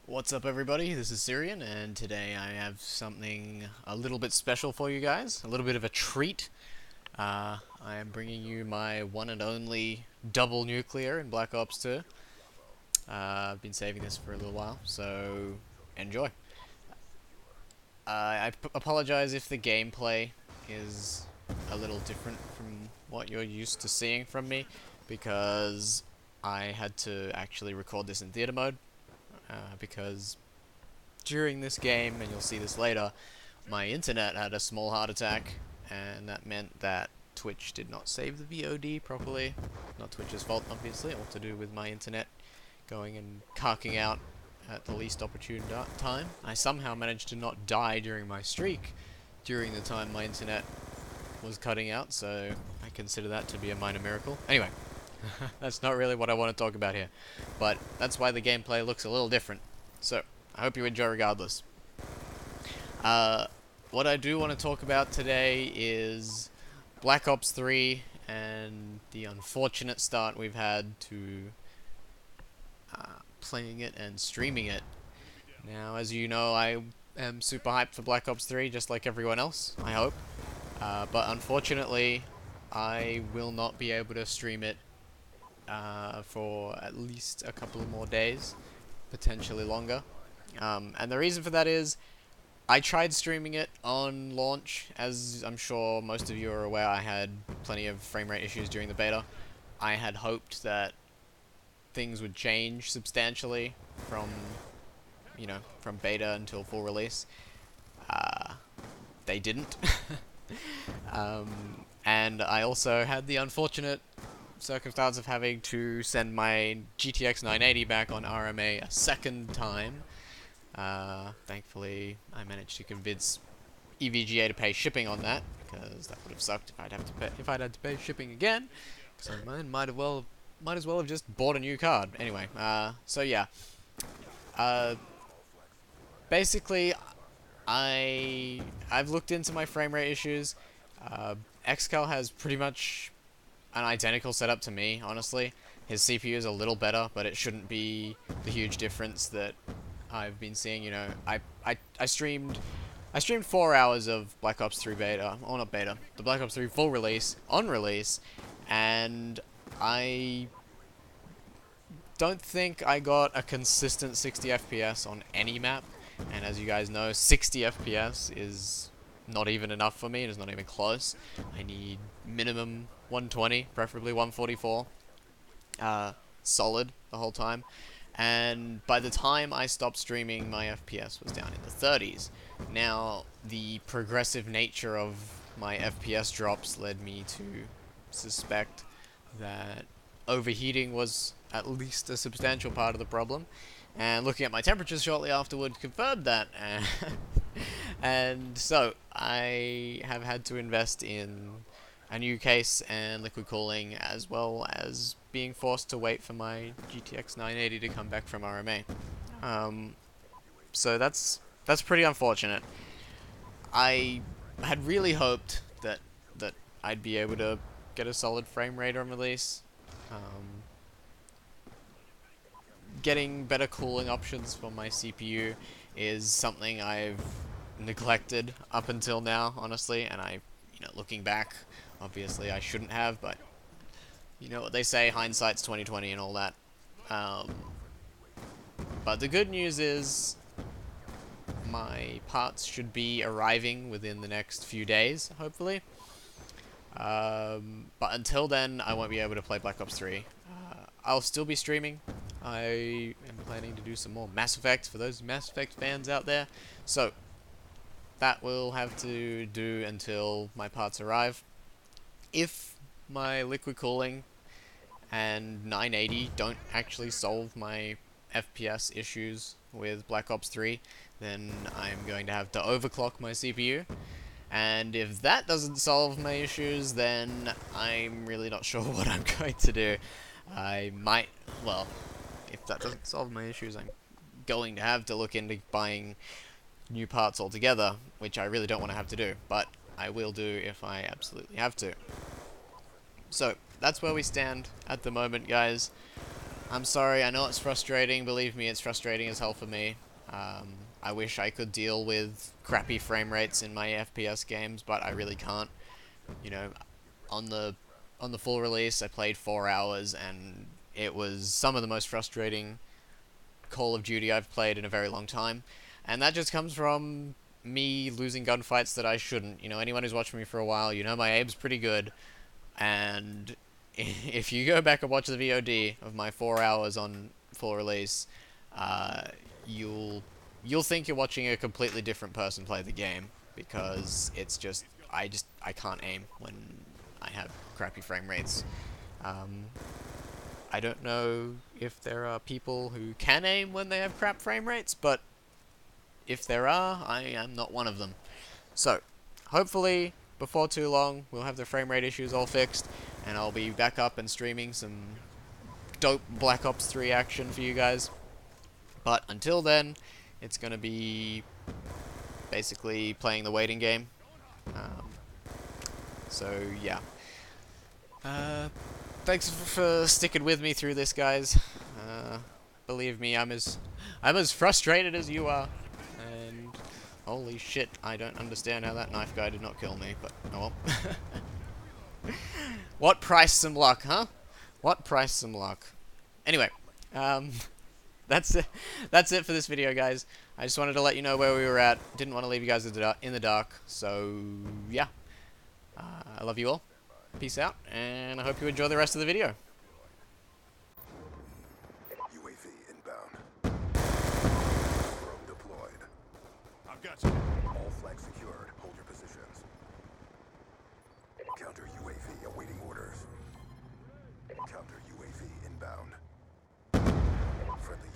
What's up everybody, this is Sirian, and today I have something a little bit special for you guys, a little bit of a treat. I am bringing you my one and only double nuclear in Black Ops 2. I've been saving this for a little while, so enjoy. I apologize if the gameplay is a little different from what you're used to seeing from me, because I had to actually record this in theater mode, because during this game, and you'll see this later, my internet had a small heart attack, and that meant that Twitch did not save the VOD properly. Not Twitch's fault, obviously, all to do with my internet going and carking out at the least opportune time. I somehow managed to not die during my streak during the time my internet was cutting out, so I consider that to be a minor miracle. Anyway, that's not really what I want to talk about here, but that's why the gameplay looks a little different. So, I hope you enjoy regardless. What I do want to talk about today is Black Ops 3 and the unfortunate start we've had to playing it and streaming it. Now, as you know, I am super hyped for Black Ops 3, just like everyone else, I hope. But unfortunately, I will not be able to stream it for at least a couple of more days, potentially longer. And the reason for that is, I tried streaming it on launch. As I'm sure most of you are aware, I had plenty of frame rate issues during the beta. I had hoped that things would change substantially from, from beta until full release. They didn't. And I also had the unfortunate circumstance of having to send my GTX 980 back on RMA a second time. Thankfully, I managed to convince EVGA to pay shipping on that, because that would have sucked if I'd had to pay shipping again. So mine might as well have just bought a new card. Anyway, so yeah. Basically, I've looked into my frame rate issues. Xcal has pretty much an identical setup to me, honestly. His CPU is a little better, but it shouldn't be the huge difference that I've been seeing. I streamed 4 hours of Black Ops 3 beta, or not beta, the Black Ops 3 full release, on release, and I don't think I got a consistent 60 FPS on any map, and as you guys know, 60 FPS is not even enough for me. It is not even close. I need minimum 120, preferably 144, solid the whole time. And by the time I stopped streaming, my FPS was down in the 30s. Now, the progressive nature of my FPS drops led me to suspect that overheating was at least a substantial part of the problem. And looking at my temperatures shortly afterward confirmed that. And so, I have had to invest in a new case and liquid cooling, as well as being forced to wait for my GTX 980 to come back from RMA. So that's pretty unfortunate. I had really hoped that I'd be able to get a solid frame rate on release. Getting better cooling options for my CPU is something I've neglected up until now, honestly, and looking back, obviously I shouldn't have, but you know what they say, hindsight's 20/20 and all that. But the good news is my parts should be arriving within the next few days, hopefully. But until then, I won't be able to play Black Ops 3. I'll still be streaming. I am planning to do some more Mass Effect for those Mass Effect fans out there. So, that will have to do until my parts arrive. If my liquid cooling and 980 don't actually solve my FPS issues with Black Ops 3, then I'm going to have to overclock my CPU. And if that doesn't solve my issues, then I'm really not sure what I'm going to do. If that doesn't solve my issues, I'm going to have to look into buying new parts altogether, which I really don't want to have to do, but I will do if I absolutely have to. So, that's where we stand at the moment, guys. I'm sorry, I know it's frustrating, believe me, it's frustrating as hell for me. I wish I could deal with crappy frame rates in my FPS games, but I really can't. You know, on the full release, I played 4 hours, and it was some of the most frustrating Call of Duty I've played in a very long time. And that just comes from me losing gunfights that I shouldn't. You know, anyone who's watched me for a while, you know my aim's pretty good, and if you go back and watch the VOD of my 4 hours on full release, uh, you'll think you're watching a completely different person play the game, because it's just I can't aim when I have crappy frame rates. Um, I don't know if there are people who can aim when they have crap frame rates, but if there are, I am not one of them. So, hopefully, before too long, we'll have the frame rate issues all fixed, and I'll be back up and streaming some dope Black Ops 3 action for you guys. But until then, it's going to be basically playing the waiting game. Um, so, yeah. Thanks for sticking with me through this, guys. Believe me, I'm as frustrated as you are. And holy shit, I don't understand how that knife guy did not kill me, but oh well. What price some luck, huh? What price some luck? Anyway, that's it. That's it for this video, guys. I just wanted to let you know where we were at. Didn't want to leave you guys in the dark. So yeah, I love you all. Peace out, and I hope you enjoy the rest of the video. UAV inbound. Drone deployed. I've got you. All flags secured. Hold your positions. Counter UAV awaiting orders. Counter UAV inbound. Friendly